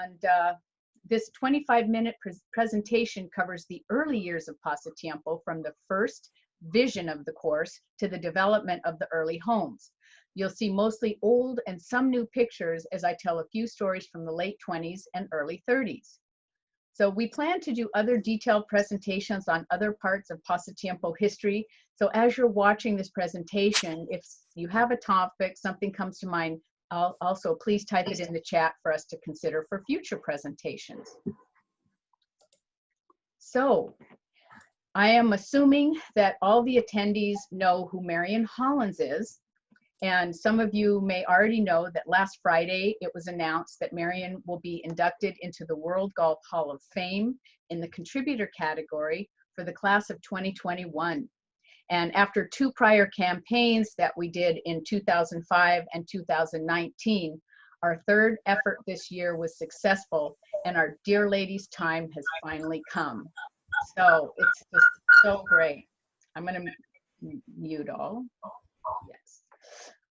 And this 25-minute presentation covers the early years of Pasatiempo, from the first vision of the course to the development of the early homes. You'll see mostly old and some new pictures as I tell a few stories from the late 20s and early 30s. So we plan to do other detailed presentations on other parts of Pasatiempo history. So as you're watching this presentation, if you have a topic, something comes to mind, also please type it in the chat for us to consider for future presentations. So I am assuming that all the attendees know who Marion Hollins is. And some of you may already know that last Friday, it was announced that Marion will be inducted into the World Golf Hall of Fame in the contributor category for the class of 2021. And after 2 prior campaigns that we did in 2005 and 2019, our 3rd effort this year was successful, and our dear lady's time has finally come. So it's just so great. I'm going to mute all. Yes.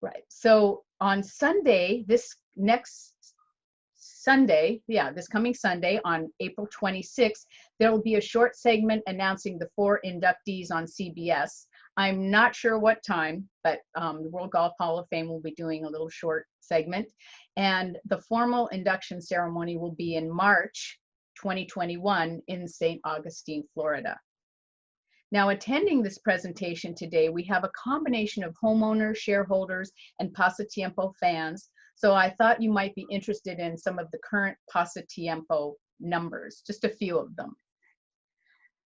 Right. So on Sunday, this coming Sunday on April 26th, there will be a short segment announcing the 4 inductees on CBS. I'm not sure what time, but the World Golf Hall of Fame will be doing a little short segment. And the formal induction ceremony will be in March 2021 in St. Augustine, Florida. Now, attending this presentation today, we have a combination of homeowners, shareholders, and Pasatiempo fans. So I thought you might be interested in some of the current Pasatiempo numbers, just a few of them.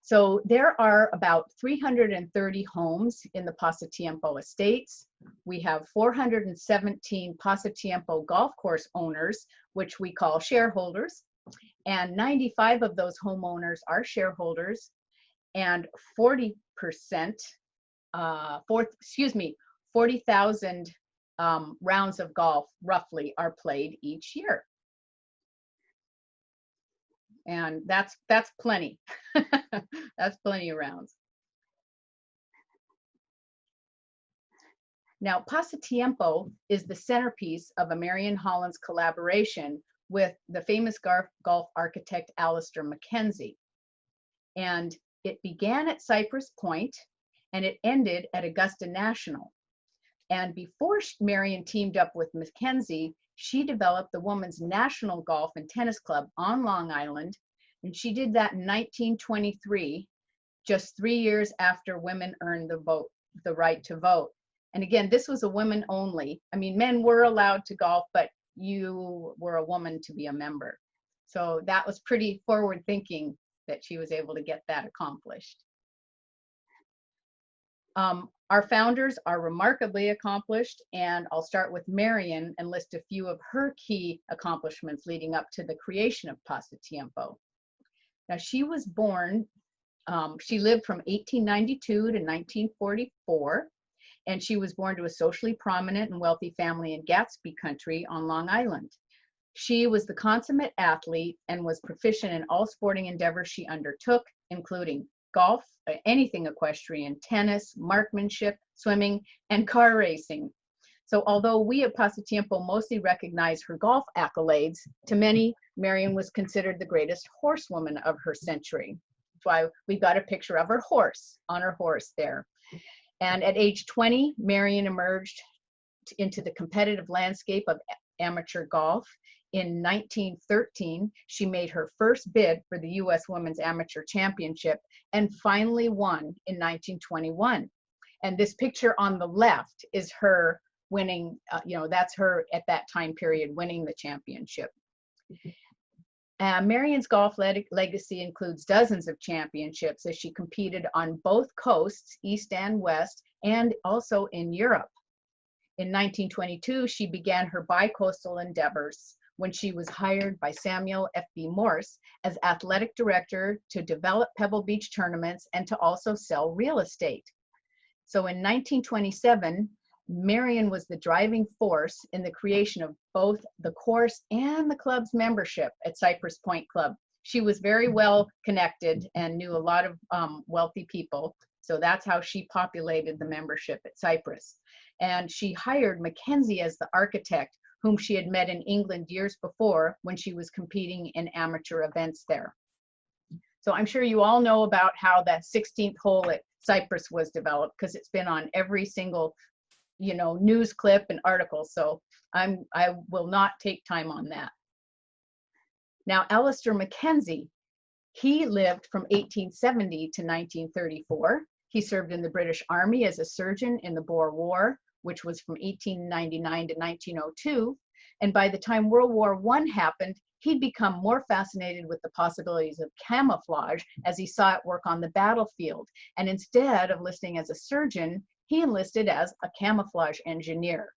So there are about 330 homes in the Pasatiempo estates. We have 417 Pasatiempo golf course owners, which we call shareholders. And 95 of those homeowners are shareholders. And 40,000 rounds of golf roughly are played each year. And that's plenty. That's plenty of rounds. Now, Pasatiempo is the centerpiece of a Marion Hollins collaboration with the famous golf architect Alistair Mackenzie. And it began at Cypress Point and it ended at Augusta National. And before Marion teamed up with Mackenzie, she developed the Women's National Golf and Tennis Club on Long Island. And she did that in 1923, just 3 years after women earned the right to vote. And again, this was a women only. I mean, men were allowed to golf, but you were a woman to be a member. So that was pretty forward thinking that she was able to get that accomplished. Our founders are remarkably accomplished, and I'll start with Marion and list a few of her key accomplishments leading up to the creation of Pasatiempo. Now, she was born, she lived from 1892 to 1944, and she was born to a socially prominent and wealthy family in Gatsby Country on Long Island. She was the consummate athlete and was proficient in all sporting endeavors she undertook, including golf, anything equestrian, tennis, marksmanship, swimming, and car racing. So although we at Pasatiempo mostly recognize her golf accolades, to many, Marion was considered the greatest horsewoman of her century. That's why we've got a picture of her horse, on her horse there. And at age 20, Marion emerged into the competitive landscape of amateur golf. In 1913, she made her first bid for the U.S. Women's Amateur Championship and finally won in 1921. And this picture on the left is her winning, that's her at that time period winning the championship. Marion's golf legacy includes dozens of championships as she competed on both coasts, East and West, and also in Europe. In 1922, she began her bicoastal endeavors when she was hired by Samuel F.B. Morse as athletic director to develop Pebble Beach tournaments and to also sell real estate. So in 1927, Marion was the driving force in the creation of both the course and the club's membership at Cypress Point Club. She was very well connected and knew a lot of wealthy people. So that's how she populated the membership at Cypress. And she hired Mackenzie as the architect, whom she had met in England years before when she was competing in amateur events there. So I'm sure you all know about how that 16th hole at Cypress was developed, because it's been on every single, news clip and article. So I will not take time on that. Now, Alistair Mackenzie, he lived from 1870 to 1934. He served in the British Army as a surgeon in the Boer War, which was from 1899 to 1902. And by the time World War I happened, he'd become more fascinated with the possibilities of camouflage as he saw it work on the battlefield. And instead of enlisting as a surgeon, he enlisted as a camouflage engineer.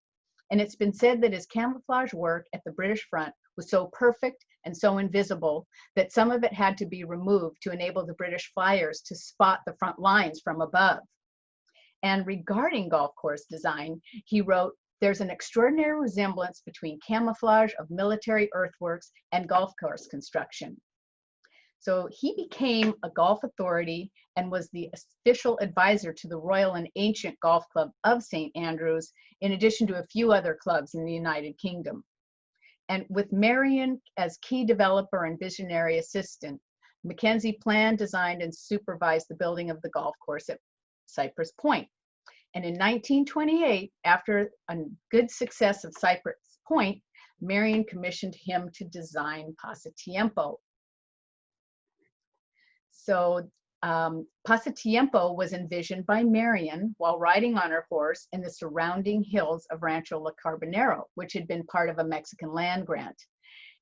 And it's been said that his camouflage work at the British front was so perfect and so invisible that some of it had to be removed to enable the British flyers to spot the front lines from above. And regarding golf course design, he wrote, "There's an extraordinary resemblance between camouflage of military earthworks and golf course construction." So he became a golf authority and was the official advisor to the Royal and Ancient Golf Club of St. Andrews, in addition to a few other clubs in the United Kingdom. And with Marion as key developer and visionary assistant, Mackenzie planned, designed, and supervised the building of the golf course at Cypress Point. And in 1928, after a good success of Cypress Point, Marion commissioned him to design Pasatiempo. So Pasatiempo was envisioned by Marion while riding on her horse in the surrounding hills of Rancho La Carbonero, which had been part of a Mexican land grant.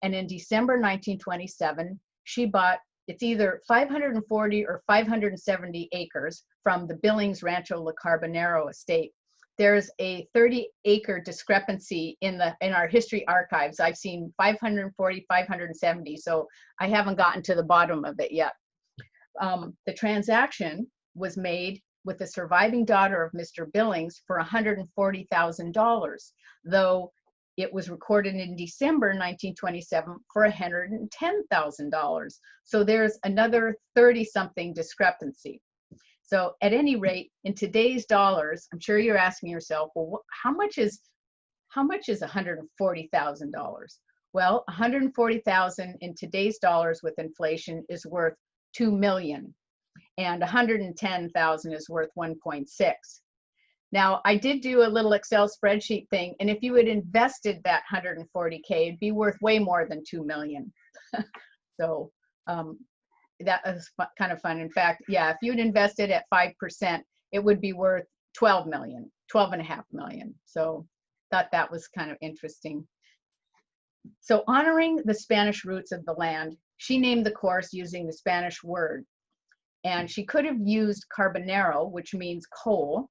And in December 1927, she bought, it's either 540 or 570 acres from the Billings Rancho La Carbonero estate. There's a 30-acre discrepancy in our history archives. I've seen 540, 570, so I haven't gotten to the bottom of it yet. The transaction was made with the surviving daughter of Mr. Billings for $140,000, though it was recorded in December 1927 for $110,000. So there's another 30-something discrepancy. So at any rate, in today's dollars, I'm sure you're asking yourself, well, how much is $140,000? Well, $140,000 in today's dollars with inflation is worth $2 million, and $110,000 is worth 1.6. Now, I did do a little Excel spreadsheet thing, and if you had invested that 140K, it'd be worth way more than 2 million. So that was kind of fun. In fact, yeah, if you'd invested at 5%, it would be worth 12 million, 12.5 million. So thought that was kind of interesting. So honoring the Spanish roots of the land, she named the course using the Spanish word. And she could have used carbonero, which means coal,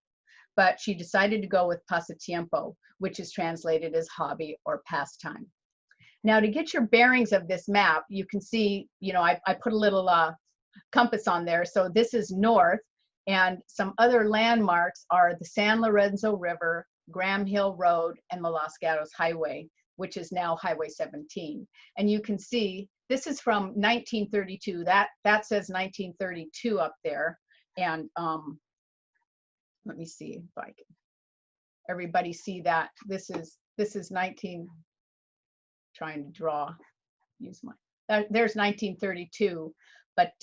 but she decided to go with pasatiempo, which is translated as hobby or pastime. Now, to get your bearings of this map, you can see, I put a little compass on there. So this is north, and some other landmarks are the San Lorenzo River, Graham Hill Road, and the Los Gatos Highway, which is now Highway 17. And you can see this is from 1932. That says 1932 up there. And let me see if I can. Everybody see that? This is 19. Trying to draw. Use my. There's 1932, but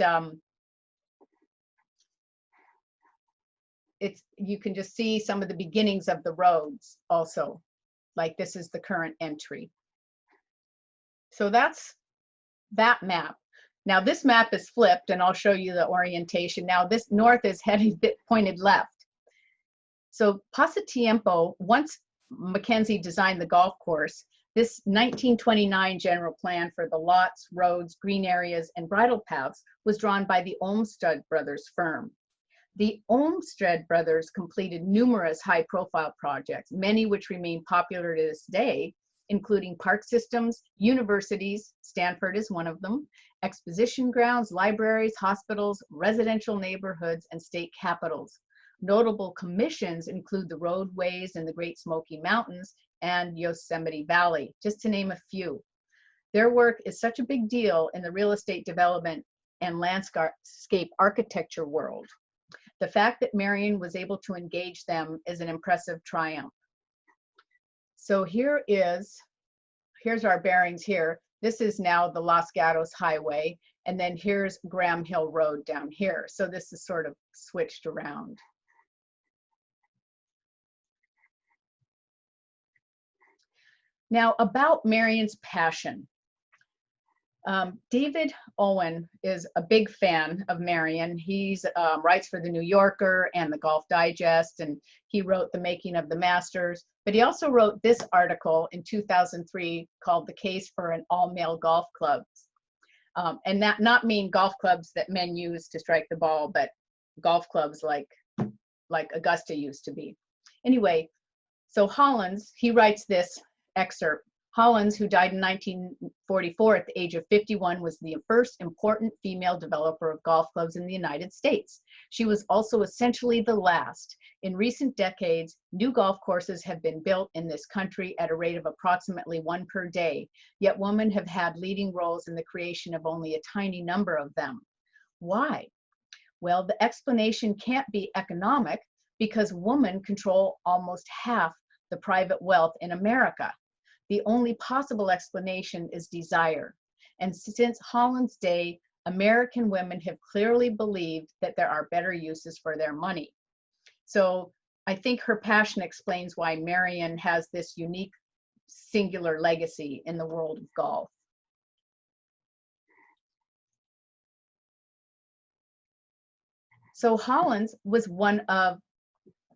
you can just see some of the beginnings of the roads also. Like this is the current entry. So that's that map. Now this map is flipped, and I'll show you the orientation. Now this north is heading pointed left. So Pasatiempo, once Mackenzie designed the golf course, this 1929 general plan for the lots, roads, green areas, and bridle paths was drawn by the Olmsted Brothers firm. The Olmsted Brothers completed numerous high-profile projects, many which remain popular to this day, including park systems, universities, Stanford is one of them, exposition grounds, libraries, hospitals, residential neighborhoods, and state capitals. Notable commissions include the roadways in the Great Smoky Mountains and Yosemite Valley, just to name a few. Their work is such a big deal in the real estate development and landscape architecture world. The fact that Marion was able to engage them is an impressive triumph. So here is here's our bearings here. This is now the Los Gatos Highway, and then here's Graham Hill Road down here. So this is sort of switched around. Now about Marion's passion. David Owen is a big fan of Marion. He's writes for the New Yorker and the Golf Digest, and he wrote The Making of the Masters, but he also wrote this article in 2003 called The Case for an All-Male Golf Club. And that not mean golf clubs that men use to strike the ball, but golf clubs like Augusta used to be. Anyway, so Hollins, he writes this excerpt. Hollins, who died in 1944 at the age of 51, was the first important female developer of golf clubs in the United States. She was also essentially the last. In recent decades, new golf courses have been built in this country at a rate of approximately one per day, yet women have had leading roles in the creation of only a tiny number of them. Why? Well, the explanation can't be economic, because women control almost half the private wealth in America. The only possible explanation is desire. And since Holland's day, American women have clearly believed that there are better uses for their money. So I think her passion explains why Marion has this unique, singular legacy in the world of golf. So Hollins was one of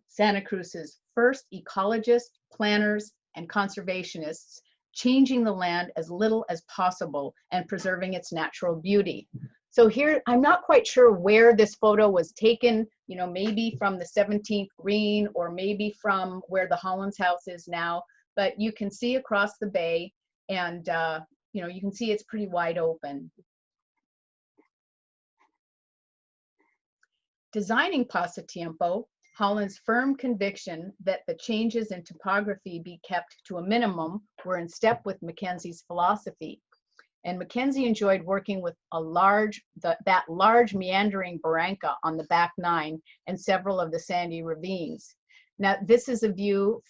Santa Cruz's first ecologists, planners, and conservationists, changing the land as little as possible and preserving its natural beauty. So here, I'm not quite sure where this photo was taken, you know, maybe from the 17th green or maybe from where the Hollins house is now, but you can see across the bay, and you know, you can see it's pretty wide open. Designing Pasatiempo, Holland's firm conviction that the changes in topography be kept to a minimum were in step with Mackenzie's philosophy. And Mackenzie enjoyed working with that large meandering barranca on the back nine and several of the sandy ravines. Now, this is a view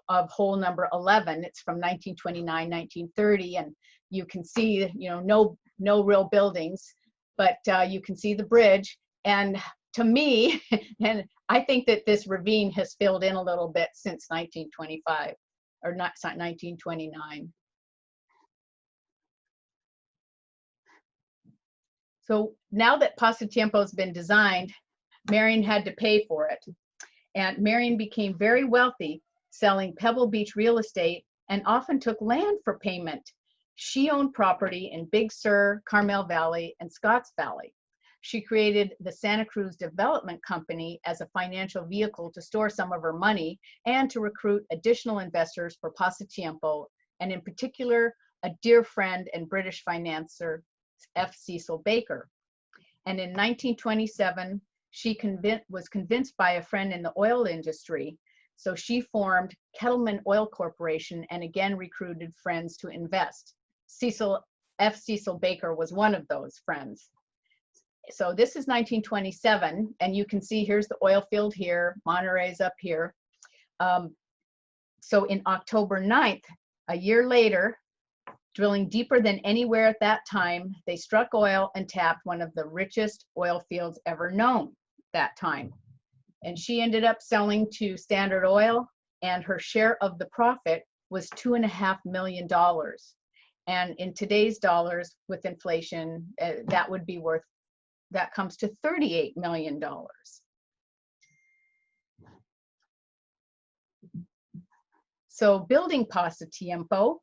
of hole number 11. It's from 1929, 1930, and you can see, you know, no real buildings, but you can see the bridge. And to me, and I think that this ravine has filled in a little bit since 1925, or not 1929. So now that Pasatiempo has been designed, Marion had to pay for it. And Marion became very wealthy, selling Pebble Beach real estate, and often took land for payment. She owned property in Big Sur, Carmel Valley, and Scotts Valley. She created the Santa Cruz Development Company as a financial vehicle to store some of her money and to recruit additional investors for Pasatiempo, and in particular, a dear friend and British financier, F. Cecil Baker. And in 1927, she was convinced by a friend in the oil industry, so she formed Kettleman Oil Corporation and again recruited friends to invest. F. Cecil Baker was one of those friends. So this is 1927, and you can see here's the oil field here, Monterey's up here. So in October 9th, a year later, drilling deeper than anywhere at that time, they struck oil and tapped one of the richest oil fields ever known that time. And she ended up selling to Standard Oil, and her share of the profit was $2.5 million. And in today's dollars, with inflation, that comes to $38 million. So building Pasatiempo,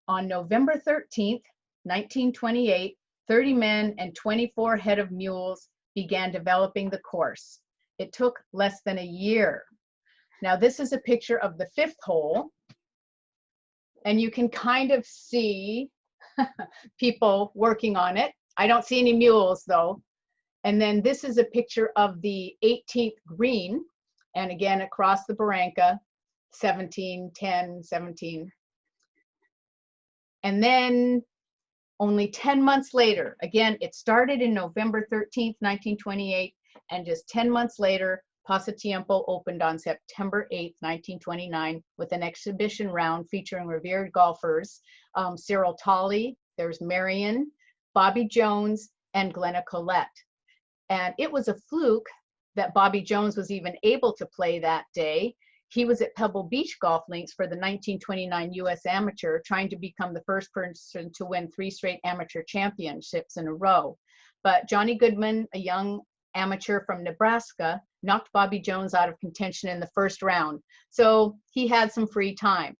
on November 13th, 1928, 30 men and 24 head of mules began developing the course. It took less than a year. Now this is a picture of the 5th hole, and you can kind of see people working on it. I don't see any mules though. And then this is a picture of the 18th green, and again across the barranca, 17, 10, 17. And then only 10 months later, again, it started in November 13th, 1928, and just 10 months later, Pasatiempo opened on September 8th, 1929, with an exhibition round featuring revered golfers, Cyril Tolley, there's Marion, Bobby Jones, and Glenna Collette. And it was a fluke that Bobby Jones was even able to play that day. He was at Pebble Beach Golf Links for the 1929 U.S. Amateur, trying to become the first person to win 3 straight amateur championships in a row. But Johnny Goodman, a young amateur from Nebraska, knocked Bobby Jones out of contention in the first round. So he had some free time.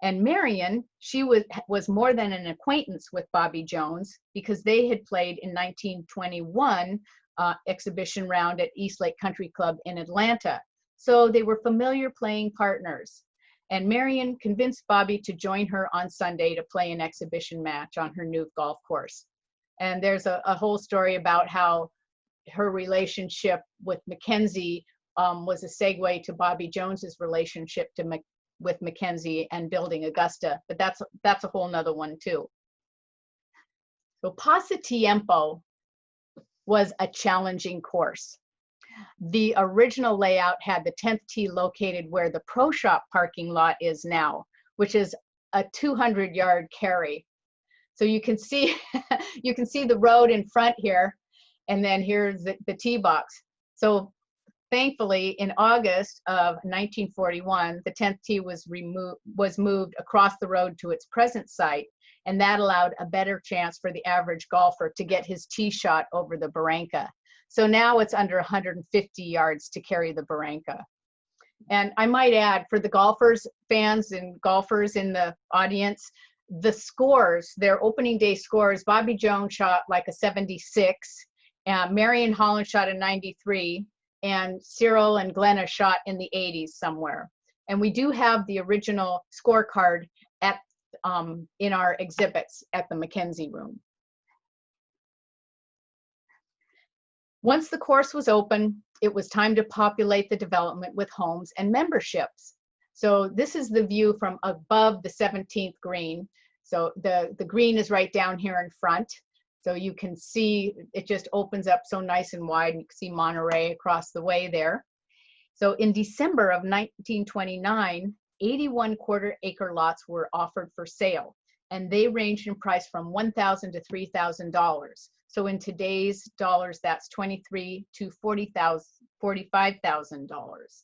And Marion, she was more than an acquaintance with Bobby Jones, because they had played in 1921 exhibition round at East Lake Country Club in Atlanta. So they were familiar playing partners. And Marion convinced Bobby to join her on Sunday to play an exhibition match on her new golf course. And there's a whole story about how her relationship with Mackenzie was a segue to Bobby Jones's relationship with Mackenzie and building Augusta, but that's a whole nother one too. So Pasatiempo was a challenging course. The original layout had the 10th tee located where the Pro Shop parking lot is now, which is a 200-yard carry. So you can see you can see the road in front here, and then here's the tee box. So thankfully, in August of 1941, the 10th tee was moved across the road to its present site, and that allowed a better chance for the average golfer to get his tee shot over the barranca. So now it's under 150 yards to carry the barranca. And I might add, for the golfers, fans and golfers in the audience, the scores, their opening day scores, Bobby Jones shot like a 76, Marion Holland shot a 93, and Cyril and Glenna shot in the 80s somewhere. And we do have the original scorecard at in our exhibits at the Mackenzie room. Once the course was open, it was time to populate the development with homes and memberships. So this is the view from above the 17th green. So the green is right down here in front. So you can see it just opens up so nice and wide. You can see Monterey across the way there. So in December of 1929, 81 quarter-acre lots were offered for sale, and they ranged in price from $1,000 to $3,000. So in today's dollars, that's $23,000 to $45,000.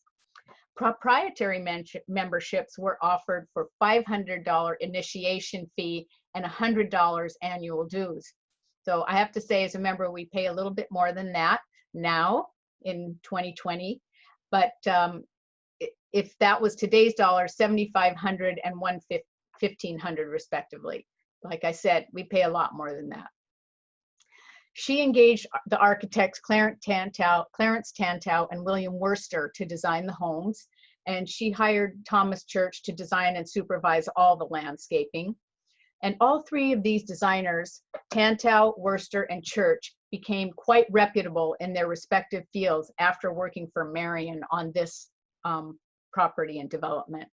Proprietary memberships were offered for $500 initiation fee and $100 annual dues. So I have to say, as a member, we pay a little bit more than that now in 2020. But if that was today's dollars, $7,500 and $1,500 respectively. Like I said, we pay a lot more than that. She engaged the architects Clarence Tantow and William Worcester to design the homes, and she hired Thomas Church to design and supervise all the landscaping. And all three of these designers, Tantow, Worcester, and Church, became quite reputable in their respective fields after working for Marion on this property and development.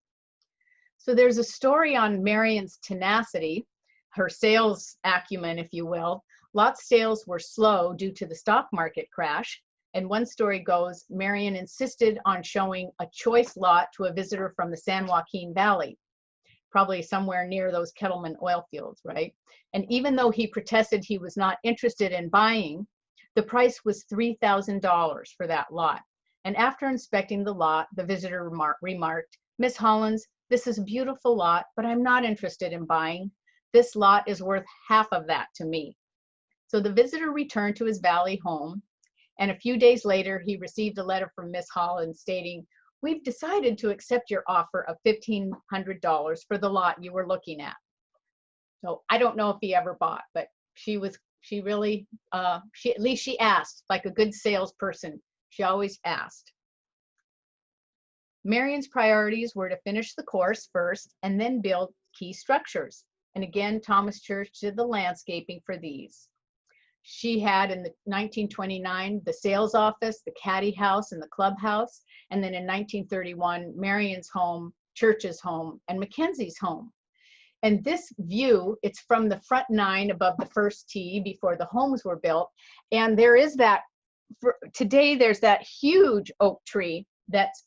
So there's a story on Marion's tenacity, her sales acumen, if you will. Lot sales were slow due to the stock market crash. And one story goes, Marion insisted on showing a choice lot to a visitor from the San Joaquin Valley, probably somewhere near those Kettleman oil fields, right? And even though he protested he was not interested in buying, the price was $3,000 for that lot. And after inspecting the lot, the visitor remarked, "Miss Hollins, this is a beautiful lot, but I'm not interested in buying. This lot is worth half of that to me." So the visitor returned to his valley home, and a few days later, he received a letter from Miss Hollins stating, "We've decided to accept your offer of $1,500 for the lot you were looking at." So I don't know if he ever bought, but she at least she asked, like a good salesperson. She always asked. Marion's priorities were to finish the course first and then build key structures. And again, Thomas Church did the landscaping for these. She had in 1929 the sales office, the caddy house, and the clubhouse. And then in 1931, Marion's home, Church's home, and Mackenzie's home. And this view, it's from the front nine above the first tee before the homes were built. And there is that today there's that huge oak tree that's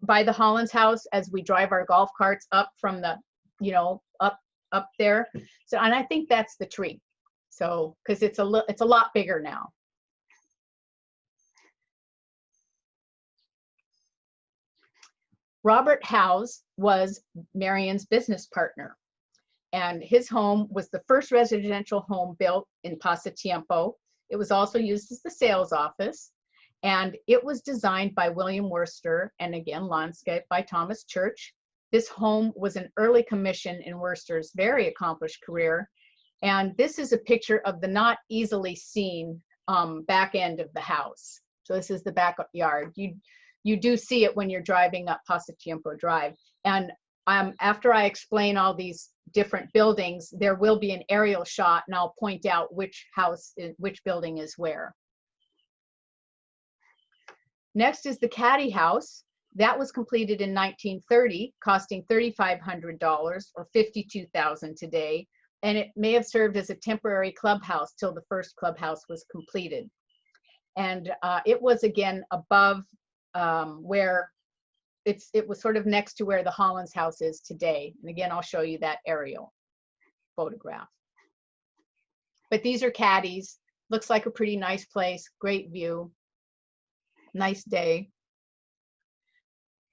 by the Hollins house as we drive our golf carts up from the, up there. So, and I think that's the tree. So, because it's a lot bigger now. Robert Howes was Marion's business partner, and his home was the first residential home built in Pasatiempo. It was also used as the sales office, and it was designed by William Worcester, and again, landscape by Thomas Church. This home was an early commission in Worcester's very accomplished career, and this is a picture of the not easily seen back end of the house. So this is the backyard. You do see it when you're driving up Pasatiempo Drive. And after I explain all these different buildings, there will be an aerial shot, and I'll point out which building is where. Next is the Caddy House. That was completed in 1930, costing $3,500 or $52,000 today. And it may have served as a temporary clubhouse till the first clubhouse was completed. And it was again above where it was sort of next to where the Hollins house is today. And again, I'll show you that aerial photograph. But these are caddies. Looks like a pretty nice place, great view, nice day.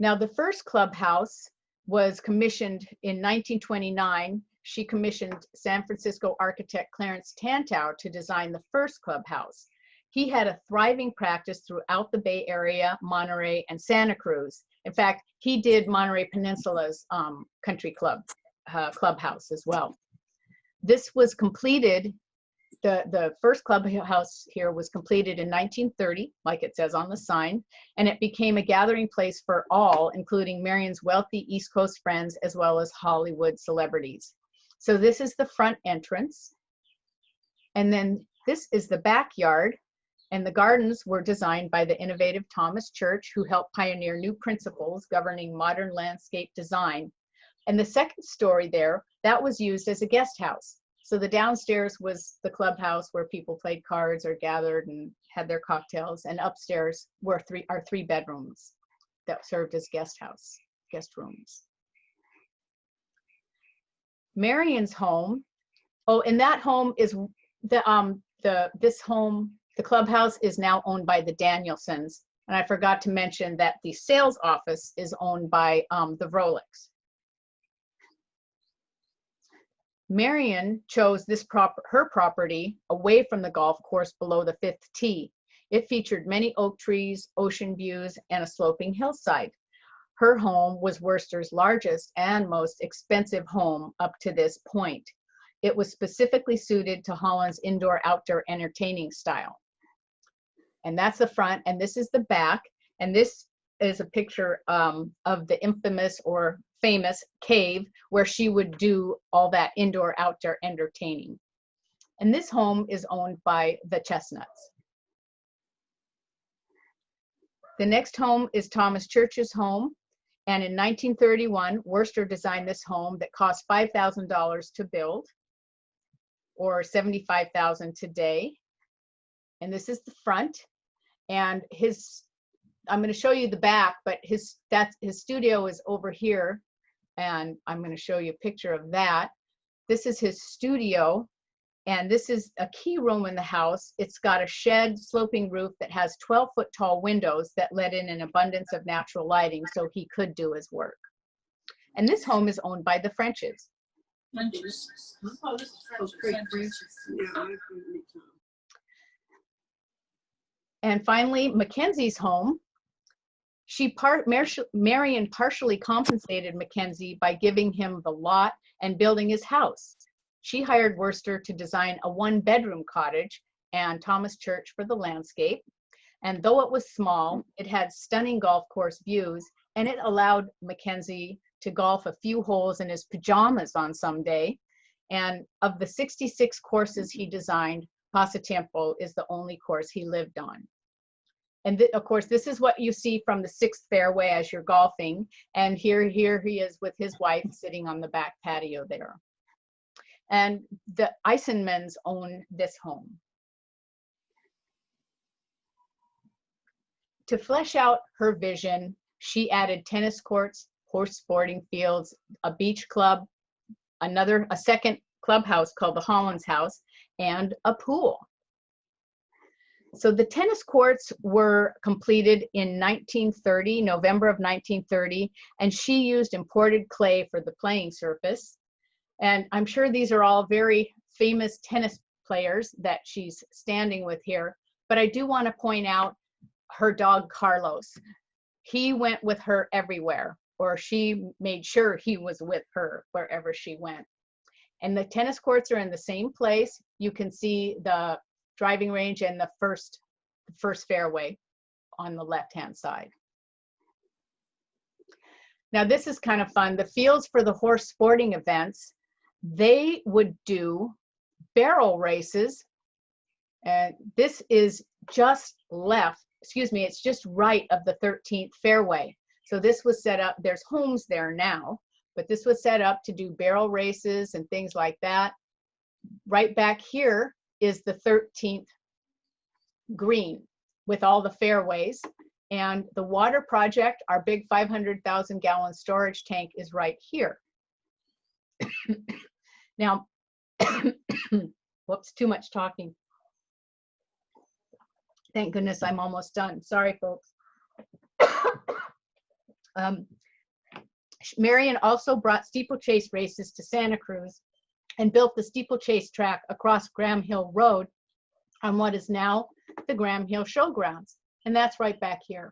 Now, the first clubhouse was commissioned in 1929. She commissioned San Francisco architect Clarence Tantow to design the first clubhouse. He had a thriving practice throughout the Bay Area, Monterey, and Santa Cruz. In fact, he did Monterey Peninsula's country club clubhouse as well. This was completed, the first clubhouse here was completed in 1930, like it says on the sign, and it became a gathering place for all, including Marion's wealthy East Coast friends, as well as Hollywood celebrities. So this is the front entrance. And then this is the backyard. And the gardens were designed by the innovative Thomas Church, who helped pioneer new principles governing modern landscape design. And the second story there, that was used as a guest house. So the downstairs was the clubhouse where people played cards or gathered and had their cocktails. And upstairs were three bedrooms that served as guest rooms. Marion's home, and that home is the clubhouse is now owned by the Danielsons. And I forgot to mention that the sales office is owned by the Vrolicks. Marion chose her property away from the golf course below the 5th tee. It featured many oak trees, ocean views, and a sloping hillside. Her home was Worcester's largest and most expensive home up to this point. It was specifically suited to Holland's indoor-outdoor entertaining style. And that's the front, and this is the back. And this is a picture of the infamous or famous cave where she would do all that indoor-outdoor entertaining. And this home is owned by the Chestnuts. The next home is Thomas Church's home. And in 1931, Worcester designed this home that cost $5,000 to build, or $75,000 today. And this is the front. And I'm going to show you the back, but his studio is over here. And I'm going to show you a picture of that. This is his studio. And this is a key room in the house. It's got a shed sloping roof that has 12-foot tall windows that let in an abundance of natural lighting so he could do his work. And this home is owned by the Frenches. Oh, this is French. Yeah. And finally, Mackenzie's home. Marion partially compensated Mackenzie by giving him the lot and building his house. She hired Worcester to design a one-bedroom cottage and Thomas Church for the landscape. And though it was small, it had stunning golf course views, and it allowed Mackenzie to golf a few holes in his pajamas on some day. And of the 66 courses he designed, Pasatiempo is the only course he lived on. And of course, this is what you see from the 6th fairway as you're golfing. And here he is with his wife sitting on the back patio there. And the Eisenmans own this home. To flesh out her vision, she added tennis courts, horse sporting fields, a beach club, a second clubhouse called the Hollins House, and a pool. So the tennis courts were completed in 1930, November of 1930, and she used imported clay for the playing surface. And I'm sure these are all very famous tennis players that she's standing with here, but I do want to point out her dog Carlos. He went with her everywhere, or she made sure he was with her wherever she went. And the tennis courts are in the same place. You can see the driving range and the first fairway on the left-hand side. Now this is kind of fun. The fields for the horse sporting events, they would do barrel races. And this is just left, excuse me, it's just right of the 13th fairway. So this was set up, there's homes there now, but this was set up to do barrel races and things like that. Right back here is the 13th green with all the fairways. And the water project, our big 500,000 gallon storage tank, is right here. Now, whoops, too much talking. Thank goodness I'm almost done. Sorry, folks. Marion also brought steeplechase races to Santa Cruz and built the steeplechase track across Graham Hill Road on what is now the Graham Hill Showgrounds. And that's right back here.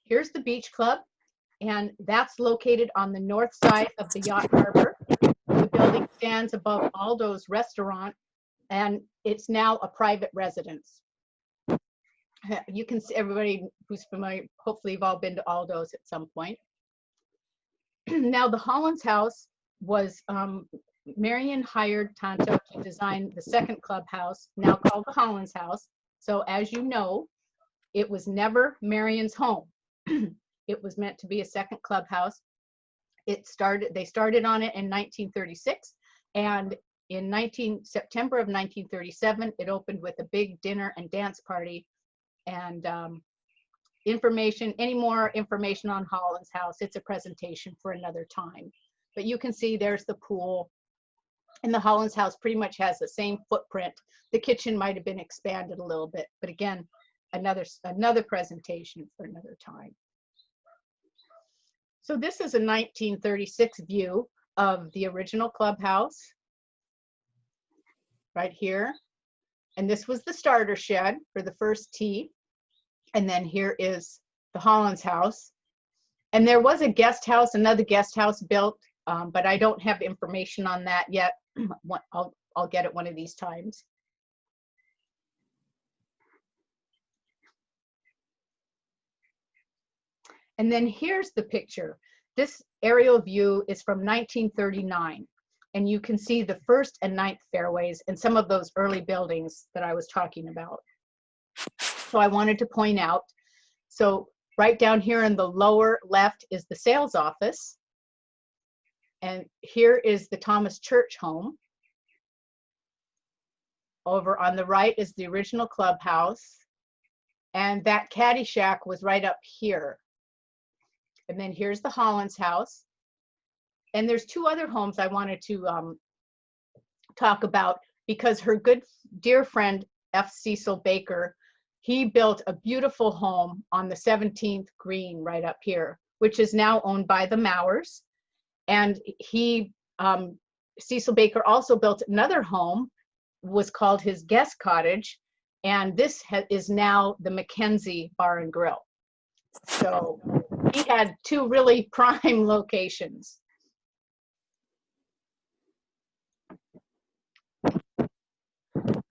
Here's the beach club, and that's located on the north side of the yacht harbor. The building stands above Aldo's restaurant, and it's now a private residence. You can see, everybody who's familiar, hopefully you've all been to Aldo's at some point. Now the Hollins House was, Marion hired Tonto to design the second clubhouse, now called the Hollins House. So as you know, it was never Marion's home. It was meant to be a second clubhouse. They started on it in 1936, and in September of 1937, it opened with a big dinner and dance party. And any more information on Hollins House, it's a presentation for another time. But you can see there's the pool, and the Hollins House pretty much has the same footprint. The kitchen might have been expanded a little bit, but again, another presentation for another time. So this is a 1936 view of the original clubhouse right here. And this was the starter shed for the first tee. And then here is the Hollins House. And there was a guest house, another guest house built, but I don't have information on that yet. I'll get it one of these times. And then here's the picture. This aerial view is from 1939. And you can see the 1st and 9th fairways and some of those early buildings that I was talking about. So I wanted to point out, so right down here in the lower left is the sales office. And here is the Thomas Church home. Over on the right is the original clubhouse. And that caddy shack was right up here. And then here's the Hollins House. And there's 2 other homes I wanted to talk about, because her good dear friend, F. Cecil Baker, he built a beautiful home on the 17th green right up here, which is now owned by the Mowers. And Cecil Baker also built another home, was called his guest cottage. And this is now the Mackenzie Bar and Grill. So he had 2 really prime locations.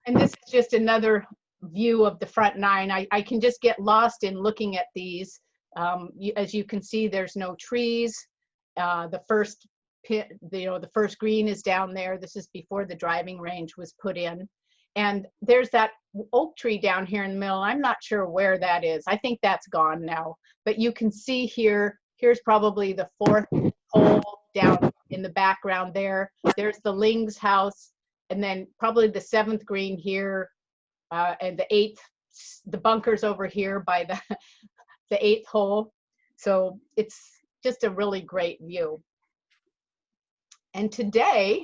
And this is just another view of the front 9. I can just get lost in looking at these. As you can see, there's no trees. The first pit, the first green is down there. This is before the driving range was put in. And there's that oak tree down here in the middle. I'm not sure where that is. I think that's gone now. But you can see here, here's probably the 4th hole down in the background there. There's the Ling's house, and then probably the 7th green here, and the 8th, the bunkers over here by the 8th hole. So it's just a really great view. And today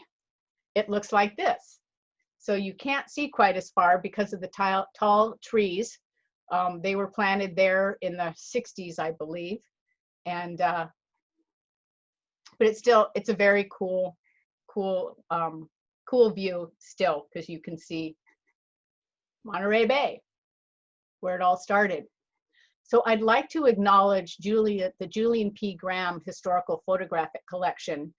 it looks like this. So you can't see quite as far because of the tall trees. They were planted there in the 60s, I believe. And but it's a very cool view still, because you can see Monterey Bay, where it all started. So I'd like to acknowledge the Julian P. Graham Historical Photographic Collection.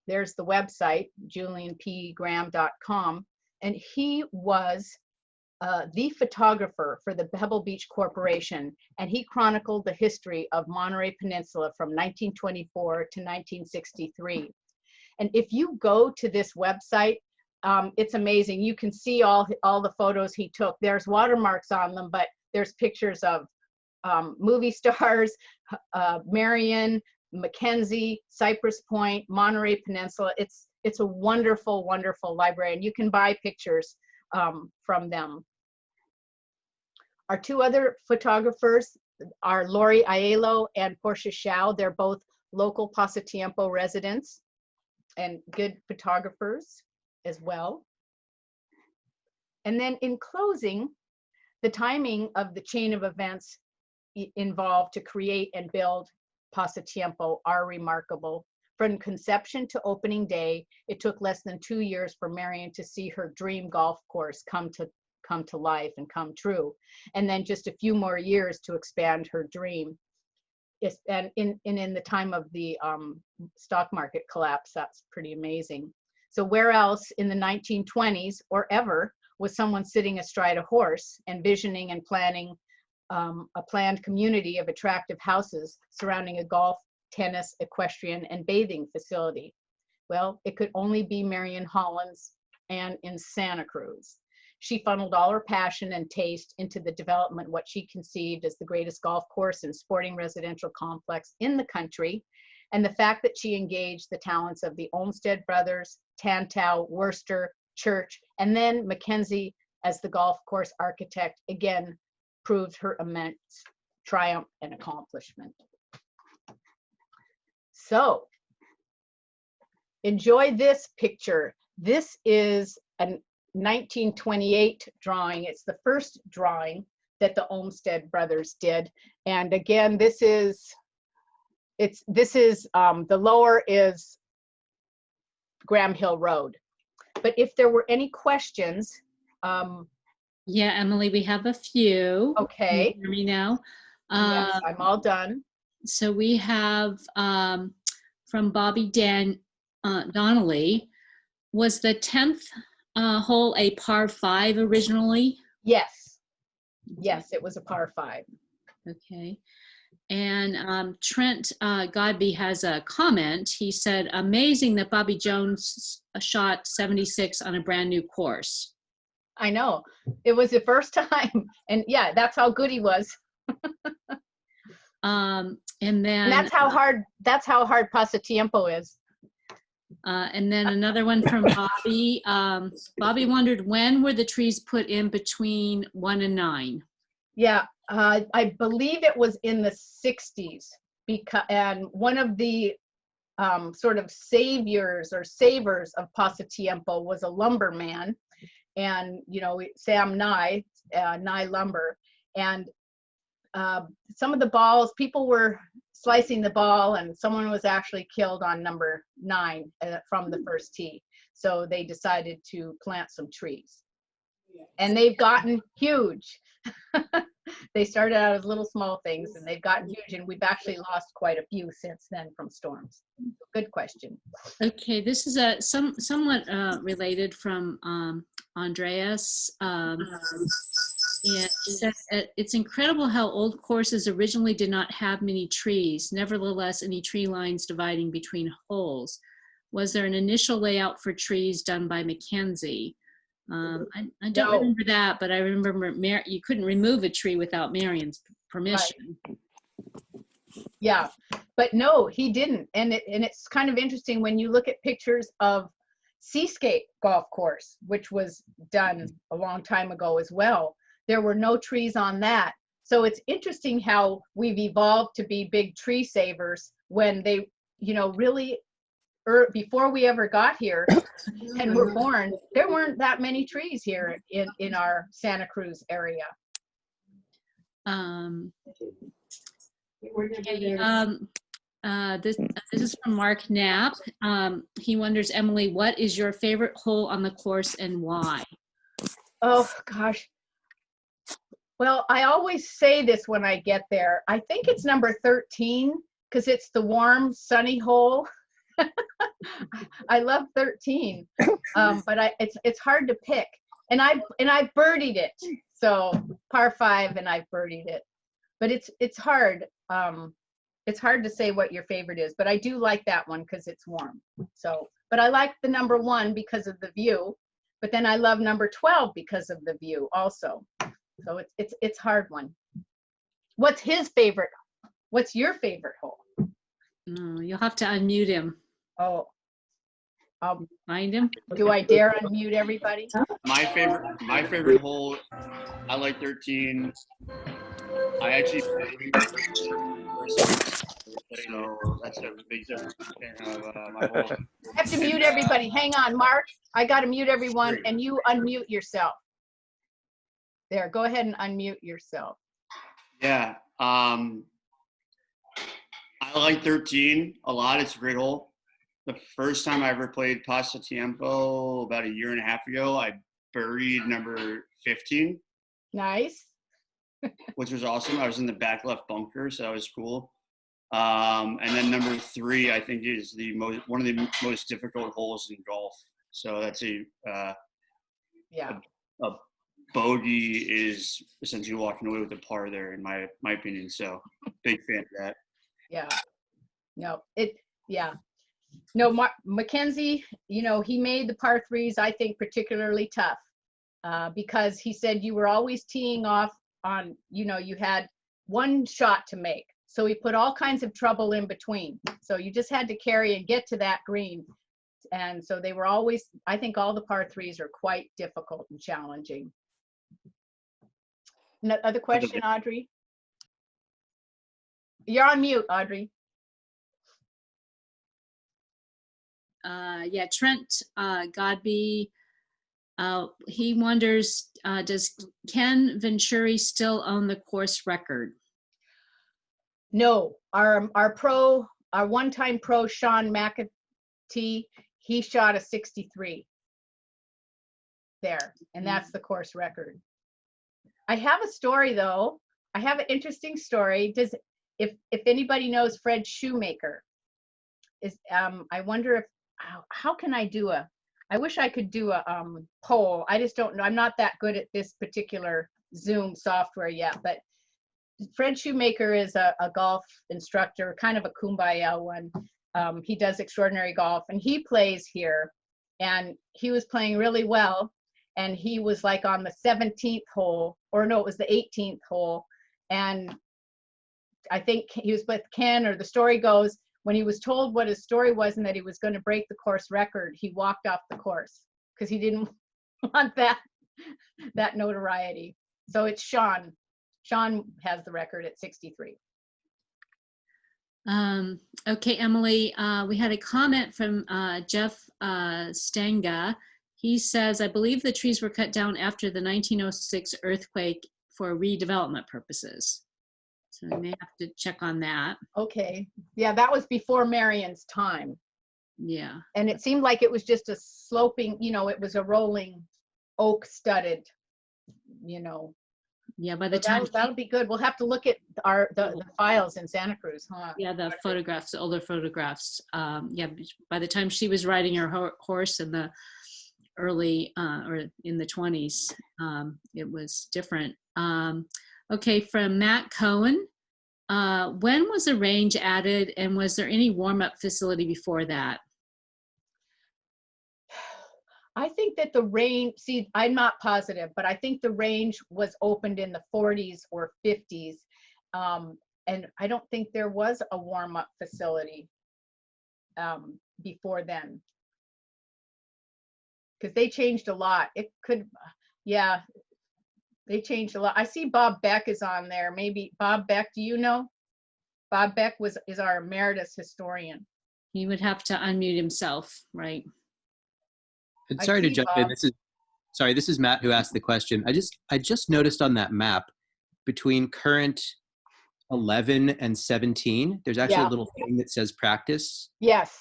There's the website, julianpgraham.com, and he was the photographer for the Pebble Beach Corporation, and he chronicled the history of Monterey Peninsula from 1924 to 1963. And if you go to this website, it's amazing. You can see all the photos he took. There's watermarks on them, but there's pictures of movie stars, Marion, Mackenzie, Cypress Point, Monterey Peninsula. It's a wonderful, wonderful library, and you can buy pictures from them. Our 2 other photographers are Lori Aiello and Portia Shao. They're both local Pasatiempo residents and good photographers as well. And then in closing, the timing of the chain of events involved to create and build Pasatiempo are remarkable. From conception to opening day, it took less than 2 years for Marion to see her dream golf course come to life and come true, and then just a few more years to expand her dream. And in the time of the stock market collapse, that's pretty amazing. So where else in the 1920s or ever was someone sitting astride a horse, envisioning and planning a planned community of attractive houses surrounding a golf, tennis, equestrian, and bathing facility? Well, it could only be Marion Hollins, and in Santa Cruz. She funneled all her passion and taste into the development of what she conceived as the greatest golf course and sporting residential complex in the country. And the fact that she engaged the talents of the Olmsted brothers, Tantau, Worcester, Church, and then Mackenzie as the golf course architect, again, proved her immense triumph and accomplishment. So, enjoy this picture. This is a 1928 drawing. It's the first drawing that the Olmsted brothers did. And again, the lower is Graham Hill Road. But if there were any questions. Yeah, Emily, we have a few. Okay. Can you hear me now? Yes, I'm all done. So we have from Bobby Donnelly, was the 10th hole a par 5 originally? Yes. Yes, it was a par 5. Okay. And Trent Godby has a comment. He said, amazing that Bobby Jones shot 76 on a brand new course. I know. It was the first time. And yeah, that's how good he was. And that's how hard Pasatiempo is. And then another one from Bobby. Bobby wondered, when were the trees put in between 1 and 9? Yeah, I believe it was in the 60s. And one of the sort of saviors or savers of Pasatiempo was a lumberman. And, you know, Sam Nye Lumber. And some of the balls, people were slicing the ball, and someone was actually killed on number 9 from the first tee. So they decided to plant some trees. And they've gotten huge. They started out as little small things, and they've gotten huge, and we've actually lost quite a few since then from storms. Good question. Okay, this is a somewhat related from Andreas. It says, it's incredible how old courses originally did not have many trees, nevertheless any tree lines dividing between holes. Was there an initial layout for trees done by Mackenzie? I don't remember that, but I remember you couldn't remove a tree without Marion's permission. Right. Yeah, But no, he didn't. And it's kind of interesting when you look at pictures of Seascape Golf Course, which was done a long time ago as well. There were no trees on that. So it's interesting how we've evolved to be big tree savers when they, really, before we ever got here and were born, there weren't that many trees here in our Santa Cruz area. Okay, this is from Mark Knapp. He wonders, Emily, what is your favorite hole on the course and why? Oh gosh. Well, I always say this when I get there. I think it's number 13 because it's the warm, sunny hole. I love 13, but it's hard to pick. And I birdied it. So par 5, and I birdied it. But it's hard. It's hard to say what your favorite is, but I do like that one because it's warm. So, but I like the number 1 because of the view. But then I love number 12 because of the view also. So it's hard one. What's his favorite? What's your favorite hole? You'll have to unmute him. Oh, I'll Find him. Do I dare unmute everybody? My favorite hole, I like 13. I actually so that's a big difference of my hole. I have to mute everybody. Hang on, Mark. I got to mute everyone, and you unmute yourself. There, go ahead and unmute yourself. Yeah, I like 13 a lot. It's a great hole. The first time I ever played Pasatiempo about 1.5 years ago, I birdied number 15. Nice. Which was awesome. I was in the back left bunker, so that was cool. And then number 3, I think, is one of the most difficult holes in golf. So that's a bogey is essentially walking away with a par there, in my opinion. So big fan of that. Yeah. No, Mackenzie, he made the par 3s, I think, particularly tough because he said you were always teeing off on, you had one shot to make. So he put all kinds of trouble in between. So you just had to carry and get to that green. And so they were always, I think all the par 3s are quite difficult and challenging. Other question, Audrey? You're on mute, Audrey. Yeah, Trent Godby, he wonders, does Ken Venturi still own the course record? No, our one-time pro, Sean McAtee, he shot a 63 there, and that's the course record. I have a story though. I have an interesting story. If anybody knows Fred Shoemaker, I wonder if how can I do I wish I could do a poll. I just don't know. I'm not that good at this particular Zoom software yet, but Fred Shoemaker is a golf instructor, kind of a kumbaya one. He does extraordinary golf, and he plays here, and he was playing really well, and he was like on the 17th hole, or no, it was the 18th hole, and I think he was with Ken, or the story goes, when he was told what his story was and that he was going to break the course record, he walked off the course because he didn't want that notoriety. So it's Sean. Sean has the record at 63. Okay, Emily, we had a comment from Jeff Stanga. He says, I believe the trees were cut down after the 1906 earthquake for redevelopment purposes. So we may have to check on that. Okay. Yeah, that was before Marion's time. Yeah. And it seemed like it was just a sloping, it was a rolling oak studded, Yeah, by the time that'll be good. We'll have to look at the files in Santa Cruz, huh? Yeah, the photographs, older photographs. Yeah, by the time she was riding her horse in the early or in the 20s, it was different. Okay, from Matt Cohen, when was the range added, and was there any warm-up facility before that? I think that the range, I'm not positive, but I think the range was opened in the 40s or 50s. And I don't think there was a warm-up facility before then. Because they changed a lot. It could, yeah, they changed a lot. I see Bob Beck is on there. Maybe Bob Beck, do you know? Bob Beck is our emeritus historian. He would have to unmute himself, right? And I sorry to see jump in. Bob. This is Matt who asked the question. I just noticed on that map between current 11 and 17, there's actually Yeah. a little thing that says practice. Yes,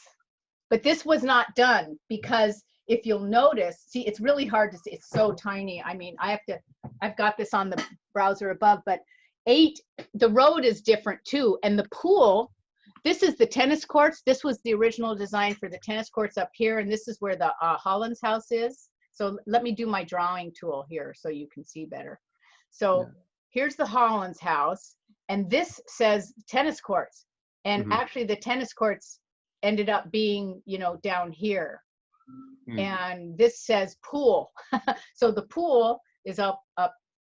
but this was not done because if you'll notice, see, it's really hard to see. It's so tiny. I mean, I've got this on the browser above, but 8, the road is different too. And the pool, this is the tennis courts. This was the original design for the tennis courts up here. And this is where the Hollins house is. So let me do my drawing tool here so you can see better. So here's the Hollins house. And this says tennis courts. And actually the tennis courts ended up being, you know, down here. And this says pool. So the pool is up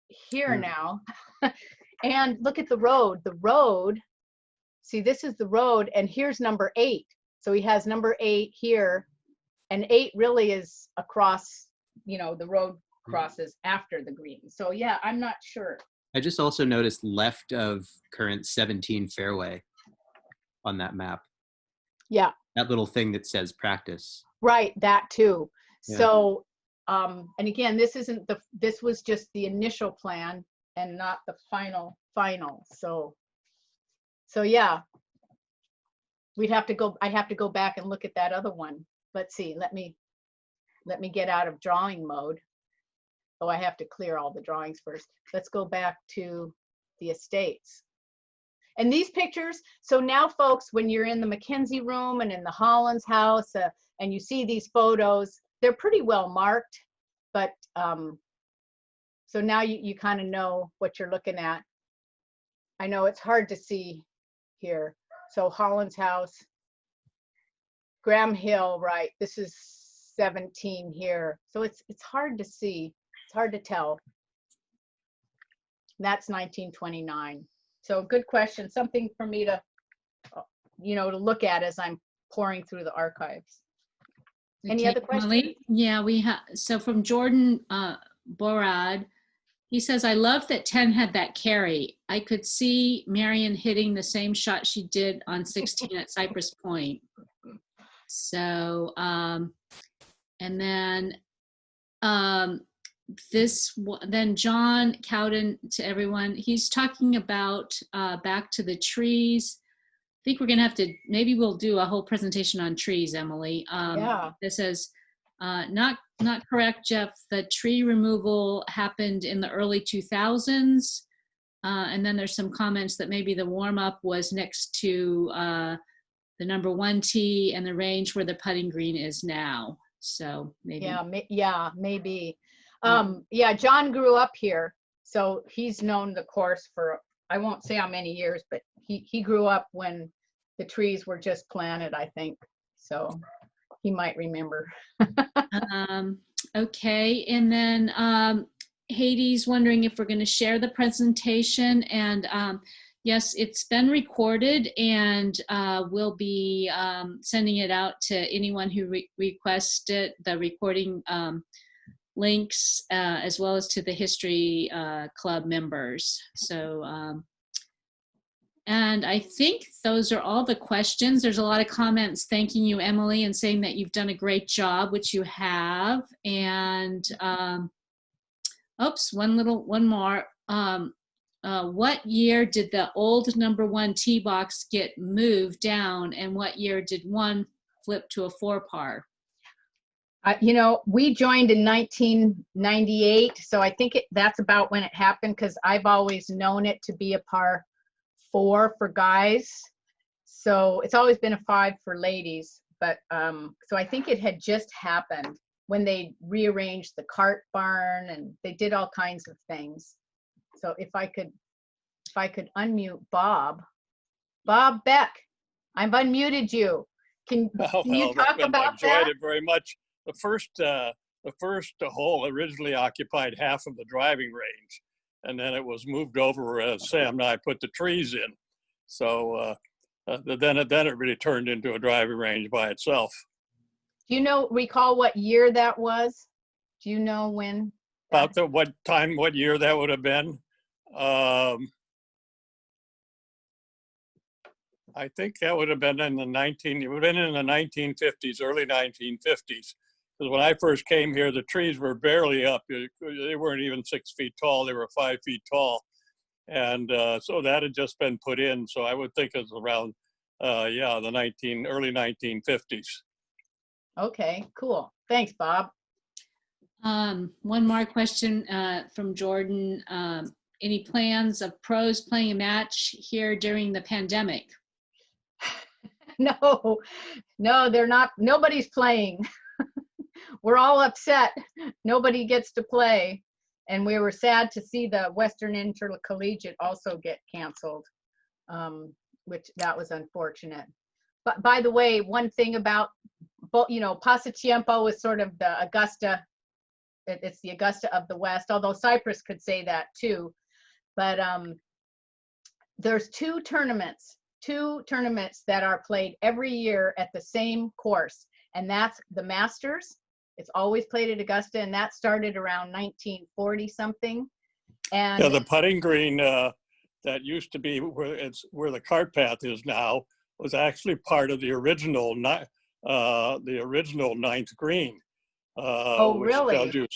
here now. And look at the road. The road, see, this is the road, and here's number 8. So he has number 8 here, and 8 really is across, you know, the road crosses after the green. So yeah, I'm not sure. I just also noticed left of current 17 fairway on that map. Yeah. That little thing that says practice. Right, that too. Yeah. So, and again, this was just the initial plan and not the final. So yeah, I have to go back and look at that other one. Let's see, let me get out of drawing mode. Oh, I have to clear all the drawings first. Let's go back to the estates. And these pictures, so now folks, when you're in the Mackenzie room and in the Hollins house and you see these photos, they're pretty well marked, but so now you kind of know what you're looking at. I know it's hard to see here. So Hollins house, Graham Hill, right? This is 17 here. So it's hard to see. It's hard to tell. That's 1929. So good question. Something for me to, you know, to look at as I'm pouring through the archives. Any other questions? Emily? Yeah, we have. So from Jordan Borad, he says, I love that 10 had that carry. I could see Marion hitting the same shot she did on 16 at Cypress Point. So, and then then John Cowden, to everyone, he's talking about back to the trees. I think we're going to have to, maybe we'll do a whole presentation on trees, Emily. Yeah. This says, not correct, Jeff. The tree removal happened in the early 2000s. And then there's some comments that maybe the warm up was next to the number 1 tee and the range where the putting green is now. So maybe. Yeah, maybe. Yeah, John grew up here. So he's known the course for, I won't say how many years, but he grew up when the trees were just planted, I think. So he might remember. Okay, and then Hades wondering if we're going to share the presentation, and yes, it's been recorded, and we'll be sending it out to anyone who requests it, the recording links, as well as to the History Club members. So, and I think those are all the questions. There's a lot of comments thanking you, Emily, and saying that you've done a great job, which you have. And oops, one more. What year did the old number 1 tee box get moved down, and what year did 1 flip to a 4-par? You know, we joined in 1998, so I think that's about when it happened, because I've always known it to be a par 4 for guys. So it's always been a 5 for ladies. But so I think it had just happened when they rearranged the cart barn and they did all kinds of things. So if I could unmute Bob Beck, I've unmuted you. Can you talk about that? I enjoyed it very much. The first hole originally occupied half of the driving range, and then it was moved over as Sam and I put the trees in. So then it really turned into a driving range by itself. Do you recall what year that was? Do you know when? About what year that would have been? I think that would have been it would have been in the 1950s, early 1950s. Because when I first came here, the trees were barely up. They weren't even 6 feet tall. They were 5 feet tall. And so that had just been put in. So I would think it was around, the early 1950s. Okay, cool. Thanks, Bob. One more question from Jordan. Any plans of pros playing a match here during the pandemic? No, they're not. Nobody's playing. We're all upset. Nobody gets to play. And we were sad to see the Western Intercollegiate also get canceled, which that was unfortunate. But by the way, one thing about, Pasatiempo is sort of the Augusta. It's the Augusta of the West, although Cyprus could say that too. But there's two tournaments that are played every year at the same course, and that's the Masters. It's always played at Augusta, and that started around 1940 something. And yeah, the putting green that used to be where the cart path is now was actually part of the original ninth green. Oh, which really? tells you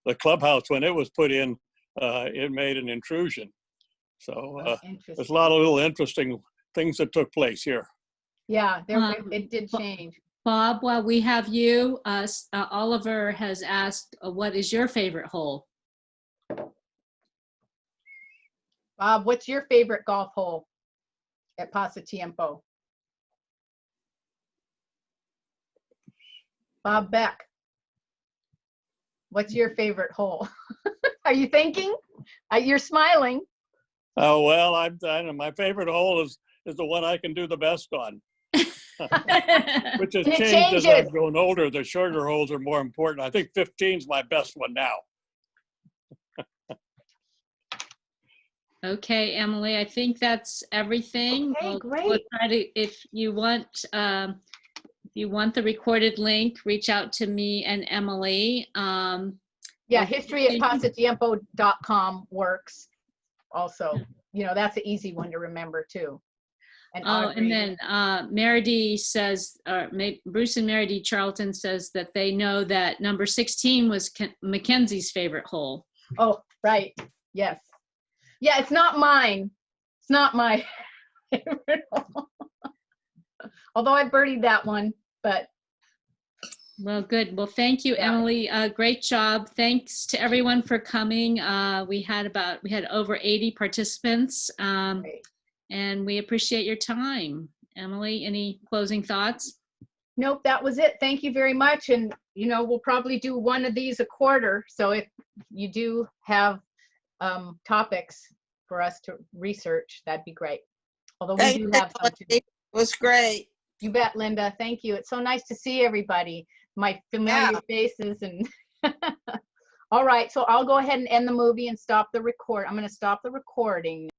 the clubhouse, when it was put in, it made an intrusion. So there's a lot of little interesting things that took place here. Yeah, it did change. Bob, while we have you, Oliver has asked, what is your favorite hole? Bob, what's your favorite golf hole at Pasatiempo? Bob Beck, what's your favorite hole? Are you thinking? You're smiling. Oh, well, I know my favorite hole is the one I can do the best on. Which has And it changed as changes. I've grown older. The shorter holes are more important. I think 15 is my best one now. Okay, Emily, I think that's everything. Okay, We'll great. try to, if you want the recorded link, reach out to me and Emily. Yeah, history@pasatiempo.com works also. That's an easy one to remember too. And then Mary D says, Bruce and Mary D Charlton says that they know that number 16 was Mackenzie's favorite hole. Oh, right. Yes. Yeah, it's not mine. It's not my favorite hole. Although I birdied that one, but. Well, good. Well, thank you, Yeah. Emily. Great job. Thanks to everyone for coming. We had over 80 participants. Great. And we appreciate your time. Emily, any closing thoughts? Nope, that was it. Thank you very much. And, we'll probably do one of these a quarter. So if you do have topics for us to research, that'd be great. Although we do have some too. It was great. You bet, Linda. Thank you. It's so nice to see everybody, my familiar faces. And all right, so I'll go ahead and end the movie and stop the record. I'm going to stop the recording.